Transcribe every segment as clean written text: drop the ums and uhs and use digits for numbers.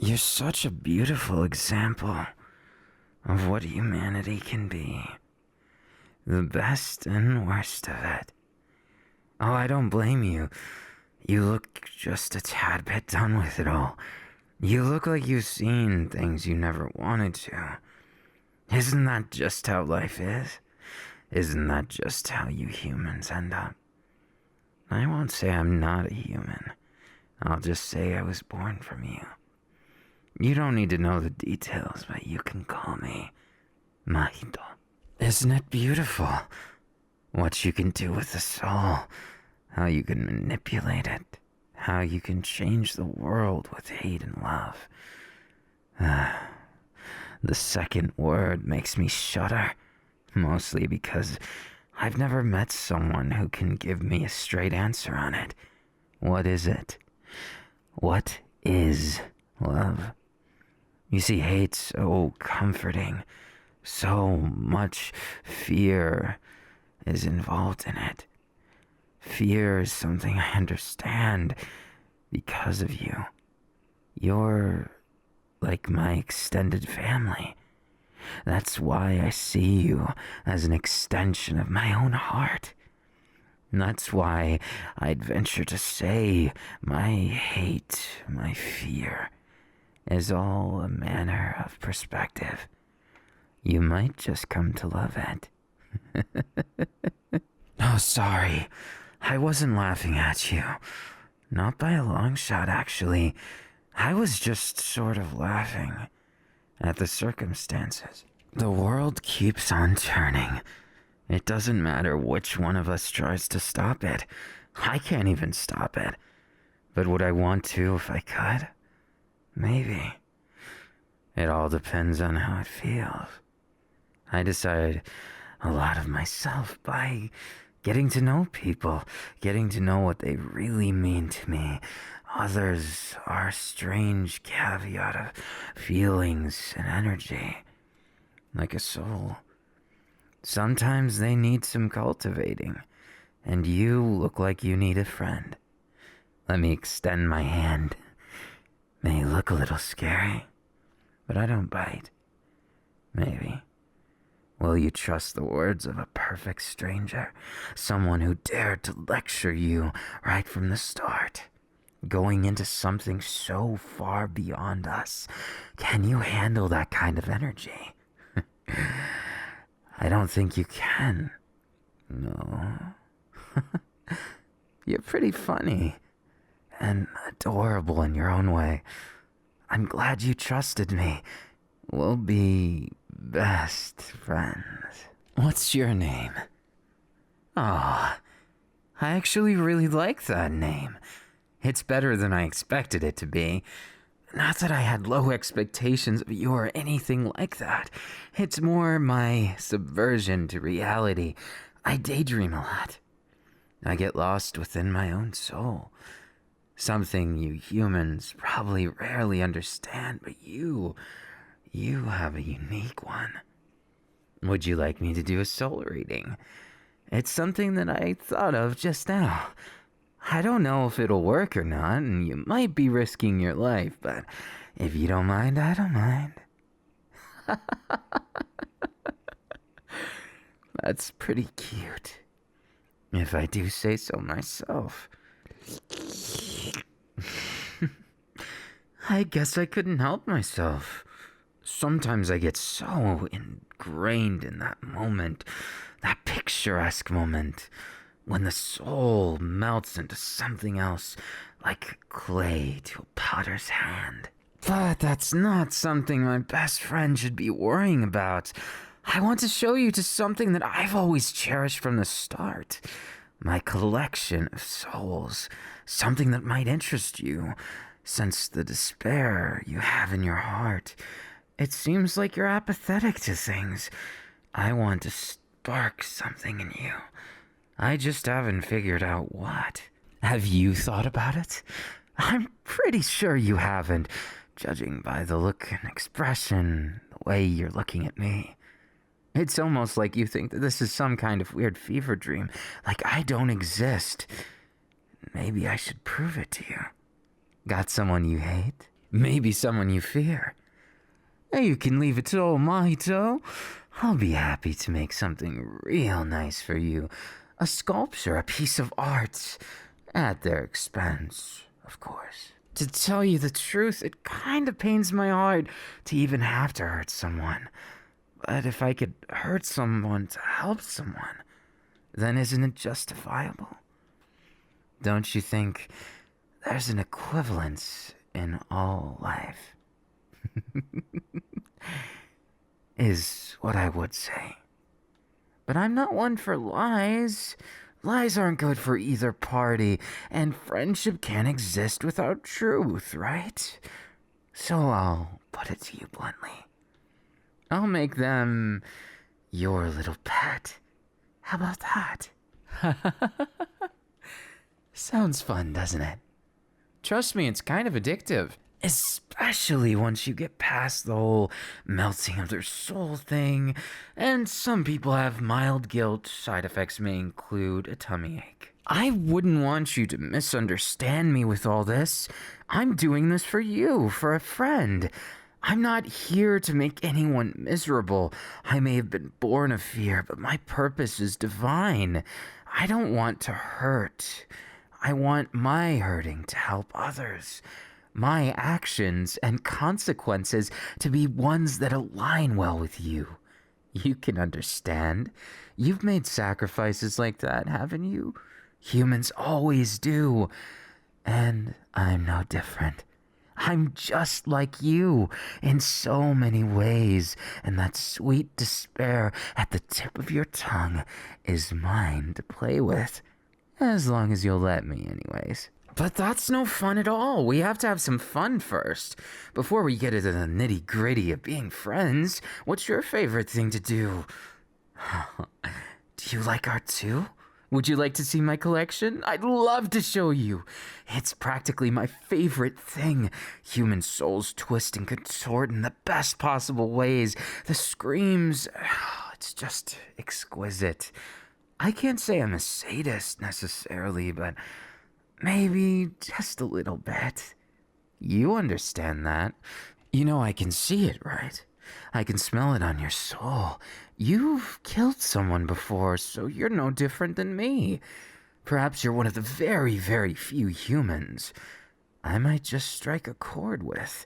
You're such a beautiful example of what humanity can be. The best and worst of it. Oh, I don't blame you. You look just a tad bit done with it all. You look like you've seen things you never wanted to. Isn't that just how life is? Isn't that just how you humans end up? I won't say I'm not a human. I'll just say I was born from you. You don't need to know the details, but you can call me Mahito. Isn't it beautiful? What you can do with the soul, how you can manipulate it, how you can change the world with hate and love. The second word makes me shudder, mostly because I've never met someone who can give me a straight answer on it. What is it? What is love? You see, hate's so comforting. So much fear is involved in it. Fear is something I understand because of you. You're like my extended family. That's why I see you as an extension of my own heart. That's why I'd venture to say my hate, my fear, is all a matter of perspective. You might just come to love it. Oh, sorry. I wasn't laughing at you. Not by a long shot, actually. I was just sort of laughing at the circumstances. The world keeps on turning. It doesn't matter which one of us tries to stop it. I can't even stop it. But would I want to if I could? Maybe. It all depends on how it feels. I decide a lot of myself by getting to know people, getting to know what they really mean to me. Others are a strange caveat of feelings and energy, like a soul. Sometimes they need some cultivating, and you look like you need a friend. Let me extend my hand. May look a little scary, but I don't bite. Maybe. Will you trust the words of a perfect stranger? Someone who dared to lecture you right from the start, going into something so far beyond us. Can you handle that kind of energy? I don't think you can. No. You're pretty funny and adorable in your own way. I'm glad you trusted me. We'll be best friends. What's your name? Ah, I actually really like that name. It's better than I expected it to be. Not that I had low expectations of you or anything like that. It's more my subversion to reality. I daydream a lot. I get lost within my own soul. Something you humans probably rarely understand, but you have a unique one. Would you like me to do a soul reading? It's something that I thought of just now. I don't know if it'll work or not, and you might be risking your life, but if you don't mind, I don't mind. That's pretty cute, if I do say so myself. I guess I couldn't help myself. Sometimes I get so ingrained in that moment, that picturesque moment, when the soul melts into something else, like clay to a potter's hand. But that's not something my best friend should be worrying about. I want to show you to something that I've always cherished from the start. My collection of souls. Something that might interest you. Since the despair you have in your heart, it seems like you're apathetic to things. I want to spark something in you. I just haven't figured out what. Have you thought about it? I'm pretty sure you haven't, judging by the look and expression, the way you're looking at me. It's almost like you think that this is some kind of weird fever dream, like I don't exist. Maybe I should prove it to you. Got someone you hate? Maybe someone you fear. You can leave it to old Mahito. I'll be happy to make something real nice for you. A sculpture, a piece of art. At their expense, of course. To tell you the truth, it kind of pains my heart to even have to hurt someone. But if I could hurt someone to help someone, then isn't it justifiable? Don't you think there's an equivalence in all life? Is what I would say. But I'm not one for lies. Lies aren't good for either party, and friendship can't exist without truth, right? So I'll put it to you bluntly. I'll make them your little pet. How about that? Sounds fun, doesn't it? Trust me, it's kind of addictive. Especially once you get past the whole melting of their soul thing, and some people have mild guilt. Side effects may include a tummy ache. I wouldn't want you to misunderstand me with all this. I'm doing this for you, for a friend. I'm not here to make anyone miserable. I may have been born of fear, but my purpose is divine. I don't want to hurt. I want my hurting to help others. My actions and consequences to be ones that align well with you. You can understand. You've made sacrifices like that, haven't you? Humans always do. And I'm no different. I'm just like you in so many ways, and that sweet despair at the tip of your tongue is mine to play with. As long as you'll let me, anyways. But that's no fun at all. We have to have some fun first. Before we get into the nitty-gritty of being friends, what's your favorite thing to do? Do you like art too? Would you like to see my collection? I'd love to show you. It's practically my favorite thing. Human souls twist and contort in the best possible ways. The screams, it's just exquisite. I can't say I'm a sadist necessarily, but maybe just a little bit. You understand that. You know I can see it, right? I can smell it on your soul. You've killed someone before, so you're no different than me. Perhaps you're one of the very, very few humans I might just strike a chord with.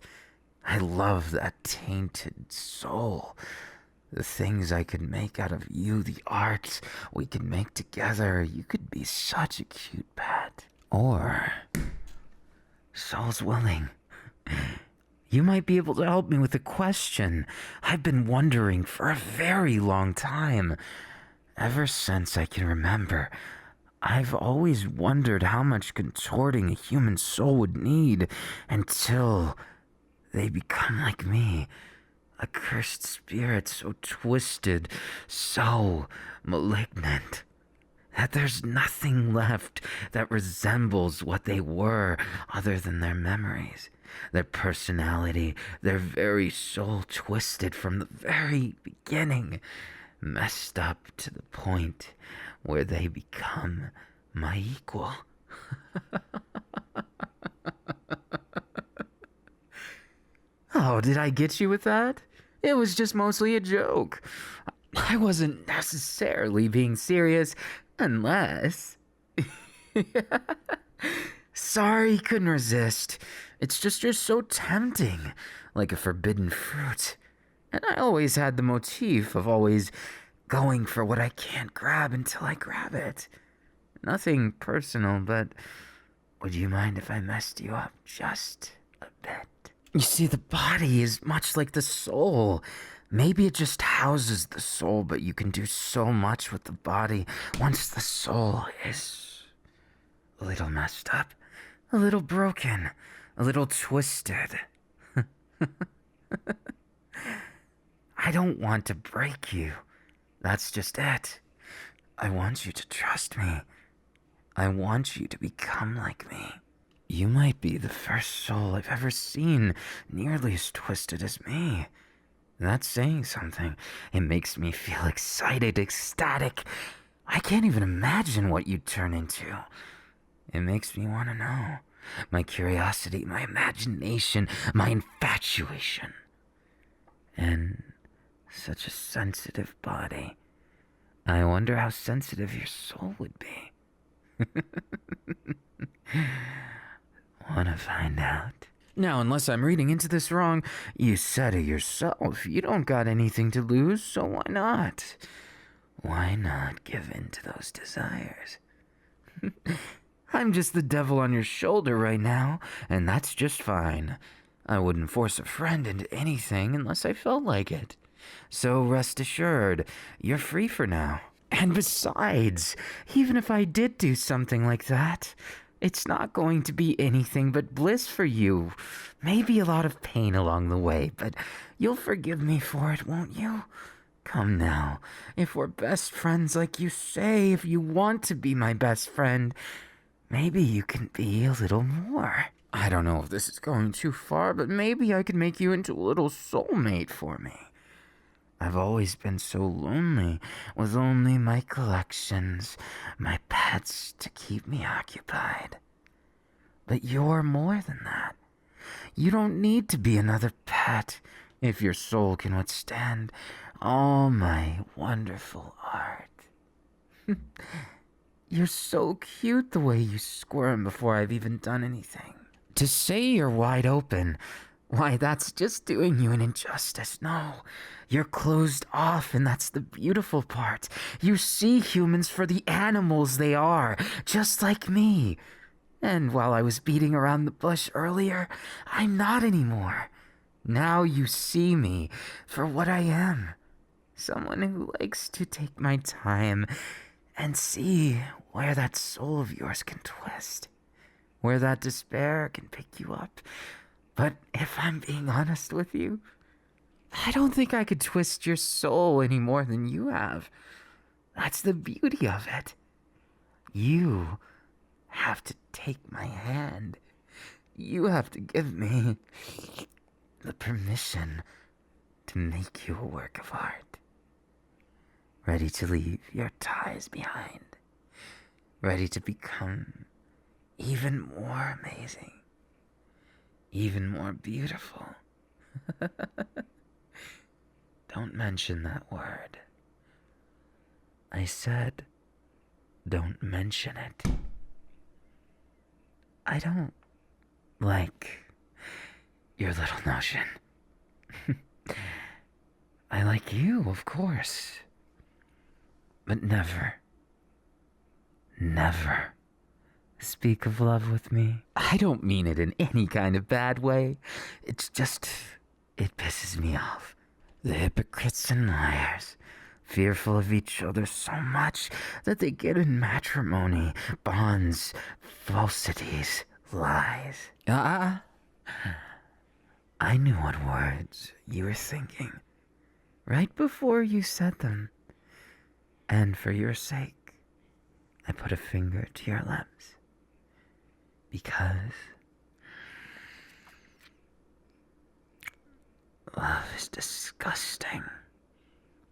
I love that tainted soul. The things I could make out of you, the art we could make together. You could be such a cute pet. Or, soul's willing, you might be able to help me with a question I've been wondering for a very long time. Ever since I can remember, I've always wondered how much contorting a human soul would need until they become like me. A cursed spirit so twisted, so malignant, that there's nothing left that resembles what they were other than their memories, their personality, their very soul twisted from the very beginning, messed up to the point where they become my equal. Oh, did I get you with that? It was just mostly a joke. I wasn't necessarily being serious, unless... Sorry, couldn't resist. It's just you're so tempting, like a forbidden fruit. And I always had the motif of always going for what I can't grab until I grab it. Nothing personal, but would you mind if I messed you up just a bit? You see, the body is much like the soul. Maybe it just houses the soul, but you can do so much with the body once the soul is a little messed up, a little broken, a little twisted. I don't want to break you. That's just it. I want you to trust me. I want you to become like me. You might be the first soul I've ever seen nearly as twisted as me. That's saying something. It makes me feel excited, ecstatic. I can't even imagine what you'd turn into. It makes me want to know. My curiosity, my imagination, my infatuation. And such a sensitive body. I wonder how sensitive your soul would be. Wanna find out? Now, unless I'm reading into this wrong, you said it yourself. You don't got anything to lose, so why not? Why not give in to those desires? I'm just the devil on your shoulder right now, and that's just fine. I wouldn't force a friend into anything unless I felt like it. So rest assured, you're free for now. And besides, even if I did do something like that, it's not going to be anything but bliss for you. Maybe a lot of pain along the way, but you'll forgive me for it, won't you? Come now, if we're best friends like you say, if you want to be my best friend, maybe you can be a little more. I don't know if this is going too far, but maybe I could make you into a little soulmate for me. I've always been so lonely, with only my collections, my pets to keep me occupied. But you're more than that. You don't need to be another pet if your soul can withstand all my wonderful art. You're so cute the way you squirm before I've even done anything. To say you're wide open, why, that's just doing you an injustice. No, you're closed off, and that's the beautiful part. You see humans for the animals they are, just like me. And while I was beating around the bush earlier, I'm not anymore. Now you see me for what I am. Someone who likes to take my time and see where that soul of yours can twist, where that despair can pick you up. But if I'm being honest with you, I don't think I could twist your soul any more than you have. That's the beauty of it. You have to take my hand. You have to give me the permission to make you a work of art. Ready to leave your ties behind. Ready to become even more amazing. Even more beautiful. Don't mention that word. I said, don't mention it. I don't like your little notion. I like you, of course. But never, never speak of love with me. I don't mean it in any kind of bad way. It's just, it pisses me off. The hypocrites and liars, fearful of each other so much that they get in matrimony, bonds, falsities, lies. I knew what words you were thinking right before you said them. And for your sake, I put a finger to your lips. Because love is disgusting.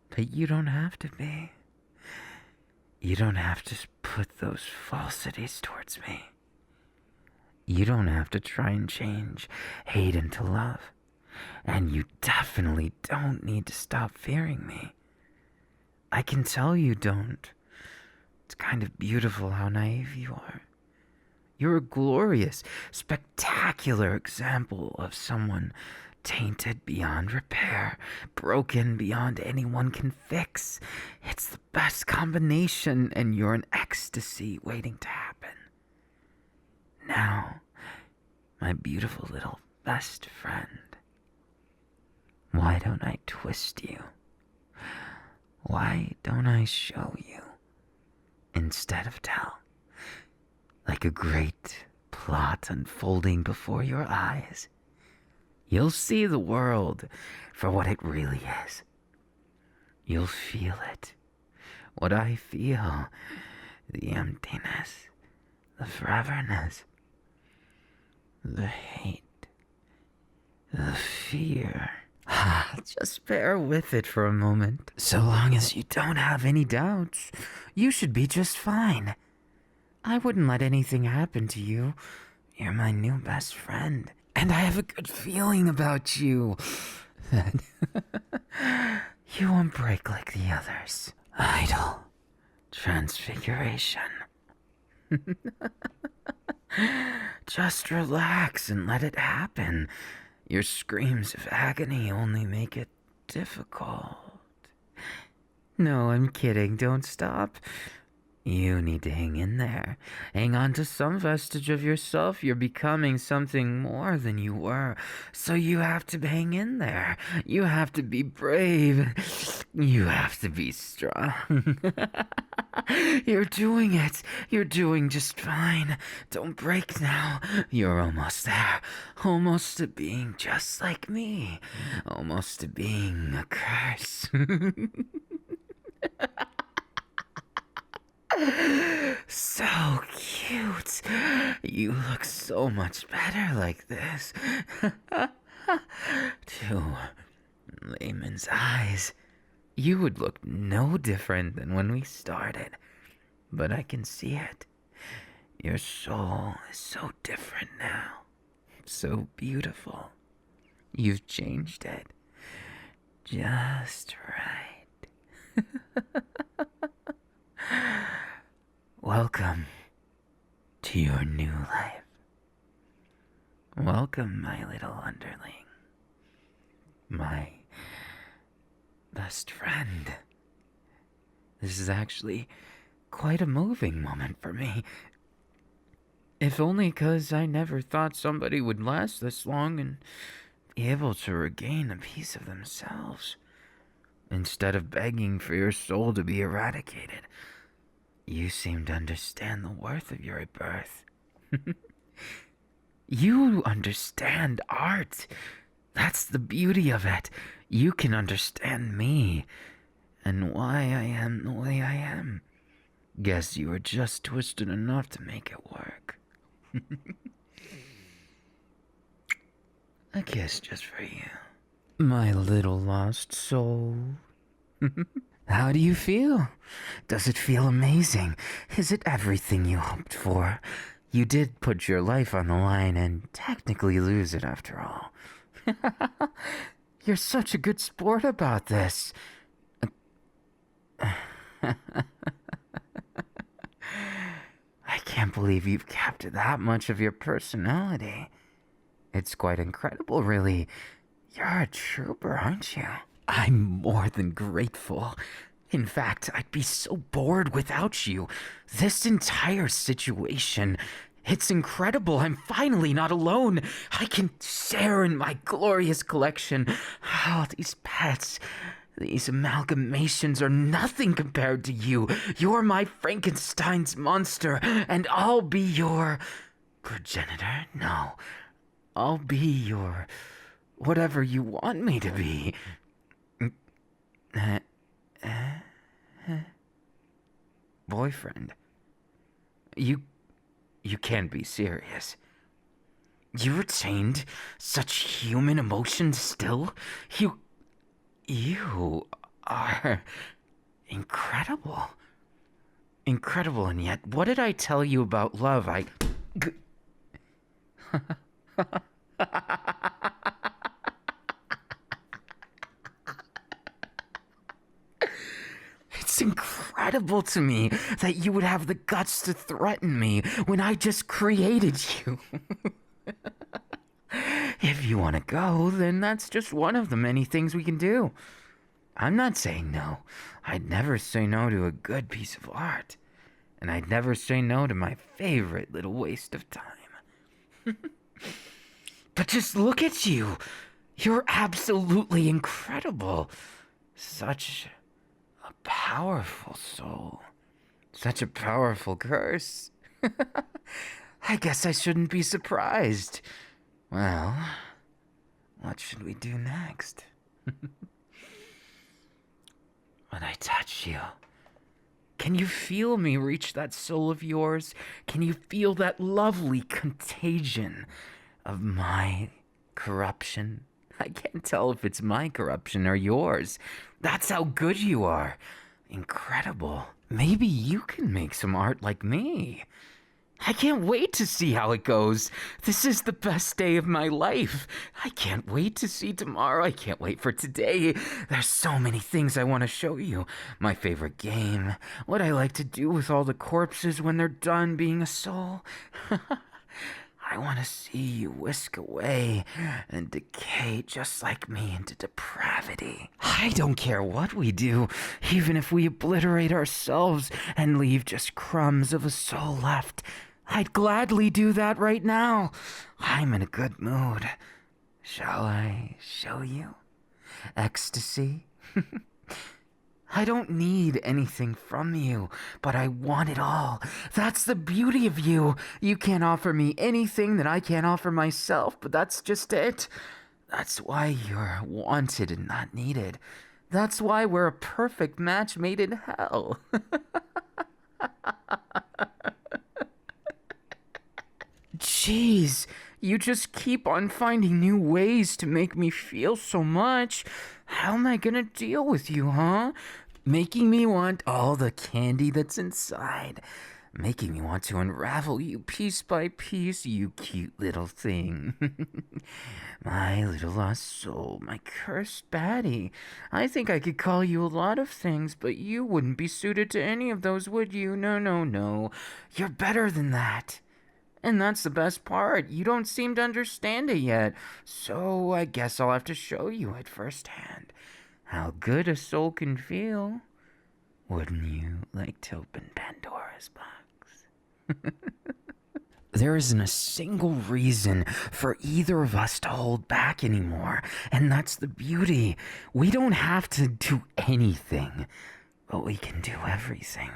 But you don't have to be. You don't have to put those falsities towards me. You don't have to try and change hate into love. And you definitely don't need to stop fearing me. I can tell you don't. It's kind of beautiful how naive you are. You're a glorious, spectacular example of someone tainted beyond repair, broken beyond anyone can fix. It's the best combination, and you're an ecstasy waiting to happen. Now, my beautiful little best friend, why don't I twist you? Why don't I show you instead of tell? Like a great plot unfolding before your eyes. You'll see the world for what it really is. You'll feel it. What I feel. The emptiness. The foreverness. The hate. The fear. Just bear with it for a moment. So long as you don't have any doubts, you should be just fine. I wouldn't let anything happen to you. You're my new best friend, and I have a good feeling about you. That you won't break like the others. Idol. Transfiguration. Just relax and let it happen. Your screams of agony only make it difficult. No, I'm kidding. Don't stop. You need to hang in there. Hang on to some vestige of yourself. You're becoming something more than you were. So you have to hang in there. You have to be brave. You have to be strong. You're doing it. You're doing just fine. Don't break now. You're almost there. Almost to being just like me. Almost to being a curse. So cute. You look so much better like this. To layman's eyes, you would look no different than when we started. But I can see it. Your soul is so different now. So beautiful. You've changed it. Just right. Welcome to your new life. Welcome, my little underling. My best friend. This is actually quite a moving moment for me. If only 'cause I never thought somebody would last this long and be able to regain a piece of themselves. Instead of begging for your soul to be eradicated, you seem to understand the worth of your rebirth. You understand art. That's the beauty of it. You can understand me and why I am the way I am. Guess you were just twisted enough to make it work. A kiss just for you, my little lost soul. How do you feel? Does it feel amazing? Is it everything you hoped for? You did put your life on the line and technically lose it after all. You're such a good sport about this. I can't believe you've kept that much of your personality. It's quite incredible, really. You're a trooper, aren't you? I'm more than grateful. In fact, I'd be so bored without you. This entire situation, it's incredible. I'm finally not alone. I can share in my glorious collection. Oh, these pets, these amalgamations are nothing compared to you. You're my Frankenstein's monster, and I'll be your progenitor? No, I'll be your whatever you want me to be. Boyfriend. You can't be serious. You retained such human emotions still? You are incredible. Incredible, and yet, what did I tell you about love? It's incredible to me that you would have the guts to threaten me when I just created you. If you want to go, then that's just one of the many things we can do. I'm not saying no. I'd never say no to a good piece of art. And I'd never say no to my favorite little waste of time. But just look at you. You're absolutely incredible. Such a powerful soul. Such a powerful curse. I guess I shouldn't be surprised. Well, what should we do next? When I touch you, can you feel me reach that soul of yours? Can you feel that lovely contagion of my corruption? I can't tell if it's my corruption or yours. That's how good you are. Incredible. Maybe you can make some art like me. I can't wait to see how it goes. This is the best day of my life. I can't wait to see tomorrow. I can't wait for today. There's so many things I want to show you. My favorite game, what I like to do with all the corpses when they're done being a soul. I want to see you whisk away and decay just like me into depravity. I don't care what we do, even if we obliterate ourselves and leave just crumbs of a soul left. I'd gladly do that right now. I'm in a good mood. Shall I show you? Ecstasy? I don't need anything from you, but I want it all. That's the beauty of you. You can't offer me anything that I can't offer myself, but that's just it. That's why you're wanted and not needed. That's why we're a perfect match made in hell. Jeez, you just keep on finding new ways to make me feel so much. How am I gonna deal with you, huh? Making me want all the candy that's inside. Making me want to unravel you piece by piece, you cute little thing. My little lost soul, my cursed baddie. I think I could call you a lot of things, but you wouldn't be suited to any of those, would you? No, no, no. You're better than that. And that's the best part. You don't seem to understand it yet. So I guess I'll have to show you it firsthand. How good a soul can feel. Wouldn't you like to open Pandora's box? There isn't a single reason for either of us to hold back anymore. And that's the beauty. We don't have to do anything, but we can do everything.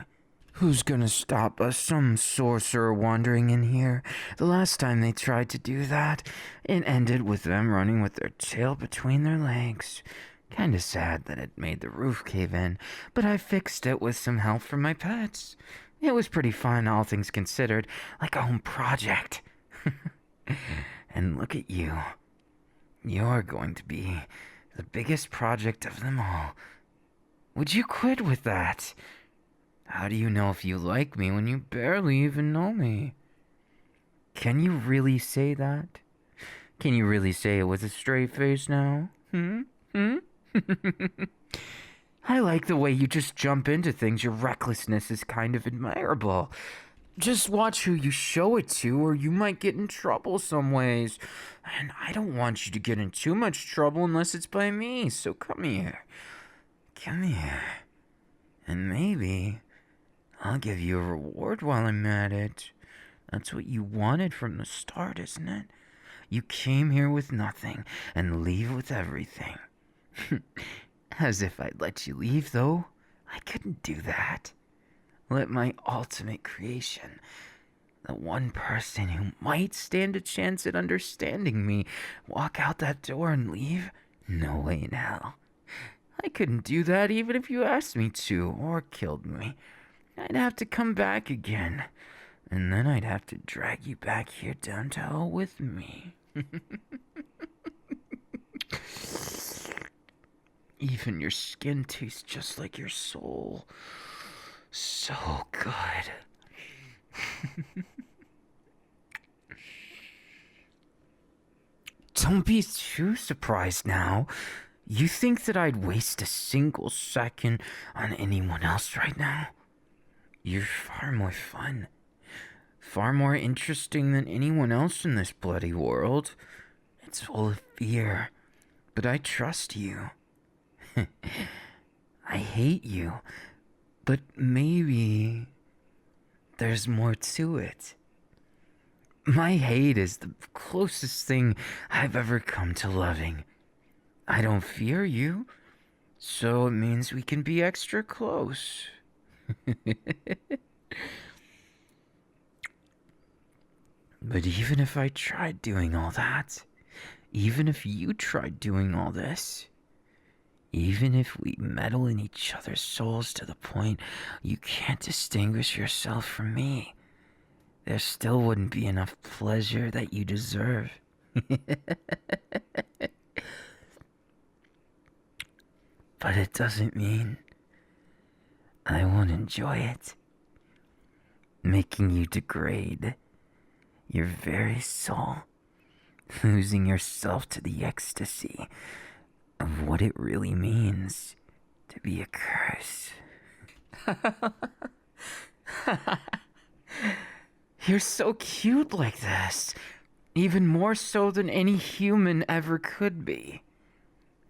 Who's gonna stop us? Some sorcerer wandering in here. The last time they tried to do that, it ended with them running with their tail between their legs. Kinda sad that it made the roof cave in, but I fixed it with some help from my pets. It was pretty fun, all things considered, like a home project. And look at you. You're going to be the biggest project of them all. Would you quit with that? How do you know if you like me when you barely even know me? Can you really say that? Can you really say it with a straight face now? I like the way you just jump into things. Your recklessness is kind of admirable. Just watch who you show it to, or you might get in trouble some ways. And I don't want you to get in too much trouble unless it's by me, so come here. Come here. And maybe I'll give you a reward while I'm at it. That's what you wanted from the start, isn't it? You came here with nothing and leave with everything. As if I'd let you leave, though. I couldn't do that. Let my ultimate creation, the one person who might stand a chance at understanding me, walk out that door and leave? No way in hell. I couldn't do that even if you asked me to, or killed me. I'd have to come back again, and then I'd have to drag you back here down to hell with me. Even your skin tastes just like your soul. So good. Don't be too surprised now. You think that I'd waste a single second on anyone else right now? You're far more fun. Far more interesting than anyone else in this bloody world. It's full of fear, but I trust you. I hate you, but maybe there's more to it. My hate is the closest thing I've ever come to loving. I don't fear you, so it means we can be extra close. But even if I tried doing all that, even if you tried doing all this, even if we meddle in each other's souls to the point you can't distinguish yourself from me, there still wouldn't be enough pleasure that you deserve. But it doesn't mean I won't enjoy it. making you degrade your very soul, losing yourself to the ecstasy of what it really means to be a curse. You're so cute like this, even more so than any human ever could be.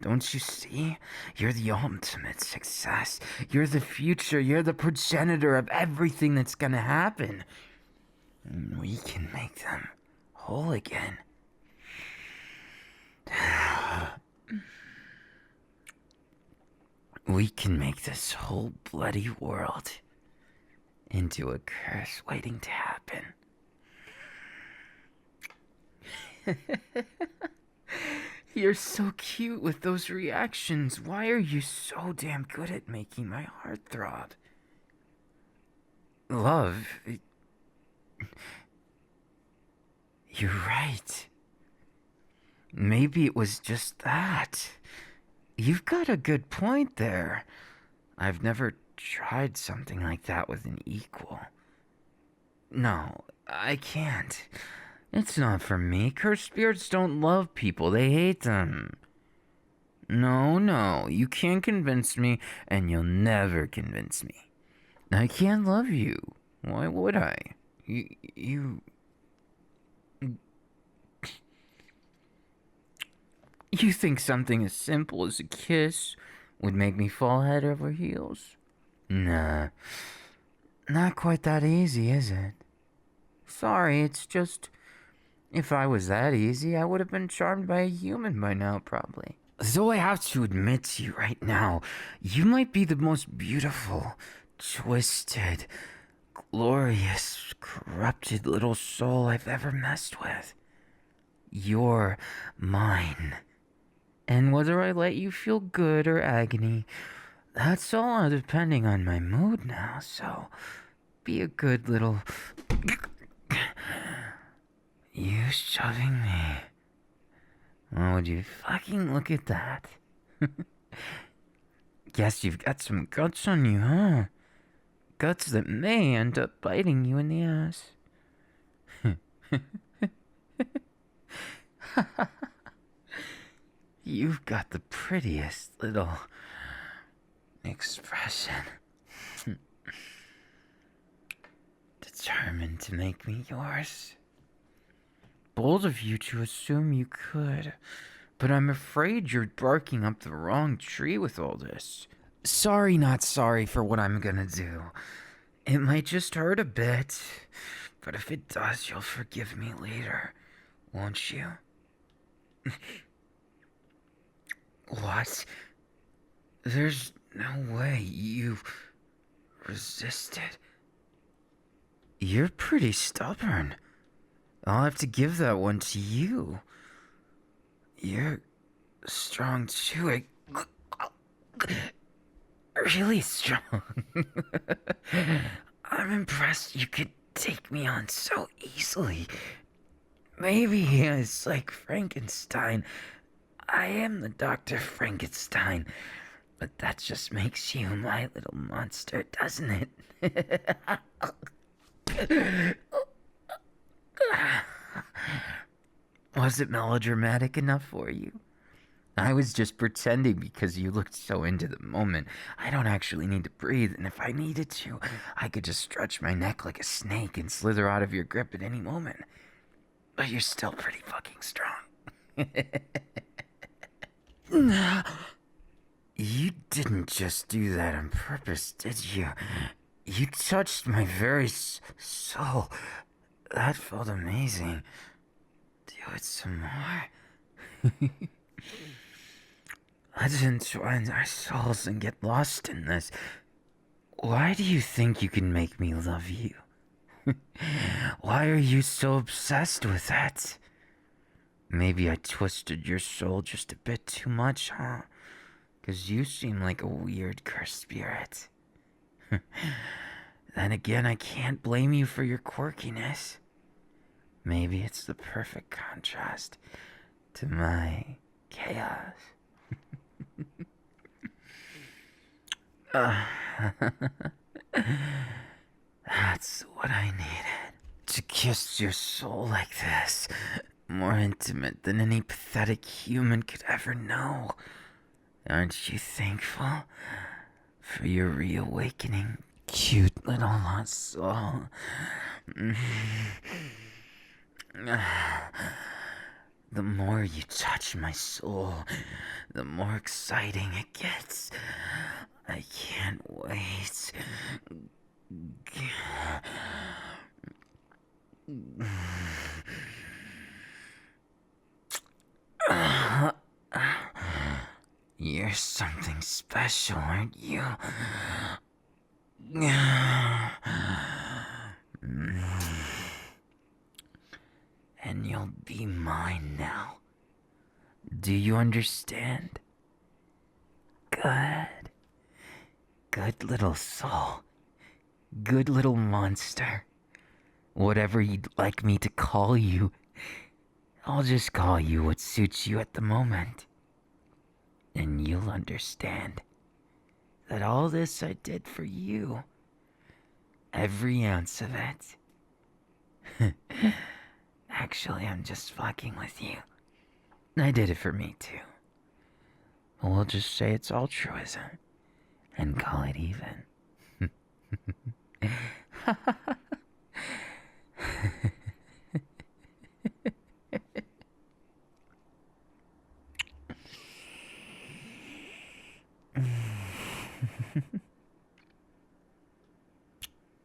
Don't you see? You're the ultimate success. You're the future. You're the progenitor of everything that's gonna happen. And we can make them whole again. We can make this whole bloody world into a curse waiting to happen. You're so cute with those reactions. Why are you so damn good at making my heart throb? Love, you're right. Maybe it was just that. You've got a good point there. I've never tried something like that with an equal. No, I can't. It's not for me. Cursed spirits don't love people, they hate them. No, you can't convince me, and you'll never convince me. I can't love you. Why would I? You think something as simple as a kiss would make me fall head over heels? Nah, not quite that easy, is it? Sorry, it's just... If I was that easy, I would have been charmed by a human by now, probably. Though I have to admit to you right now, you might be the most beautiful, twisted, glorious, corrupted little soul I've ever messed with. You're mine. And whether I let you feel good or agony, that's all depending on my mood now, so be a good little... You shoving me. Oh, would you fucking look at that? Guess you've got some guts on you, huh? Guts that may end up biting you in the ass. You've got the prettiest little expression. Determined to make me yours. Bold of you to assume you could, but I'm afraid you're barking up the wrong tree with all this. Sorry, not sorry for what I'm gonna do. It might just hurt a bit, but if it does, you'll forgive me later, won't you? What? There's no way you resisted. You're pretty stubborn. I'll have to give that one to you. You're strong too. Really strong. I'm impressed you could take me on so easily. Maybe it's like Frankenstein. I am the Dr. Frankenstein. But that just makes you my little monster, doesn't it? Was it melodramatic enough for you? I was just pretending because you looked so into the moment. I don't actually need to breathe, and if I needed to, I could just stretch my neck like a snake and slither out of your grip at any moment. But you're still pretty fucking strong. You didn't just do that on purpose, did you? You touched my very soul. That felt amazing. Do it some more. Let's entwine our souls and get lost in this. Why do you think you can make me love you? Why are you so obsessed with that? Maybe I twisted your soul just a bit too much, huh? 'Cause you seem like a weird cursed spirit. Then again, I can't blame you for your quirkiness. Maybe it's the perfect contrast to my chaos. That's what I needed. To kiss your soul like this. More intimate than any pathetic human could ever know. Aren't you thankful for your reawakening, cute little lost soul? The more you touch my soul, the more exciting it gets. I can't wait. You're something special, aren't you? And you'll be mine now. Do you understand? Good. Good little soul. Good little monster. Whatever you'd like me to call you, I'll just call you what suits you at the moment. And you'll understand that all this I did for you, every ounce of it. Actually, I'm just fucking with you. I did it for me too. We'll just say it's altruism and call it even.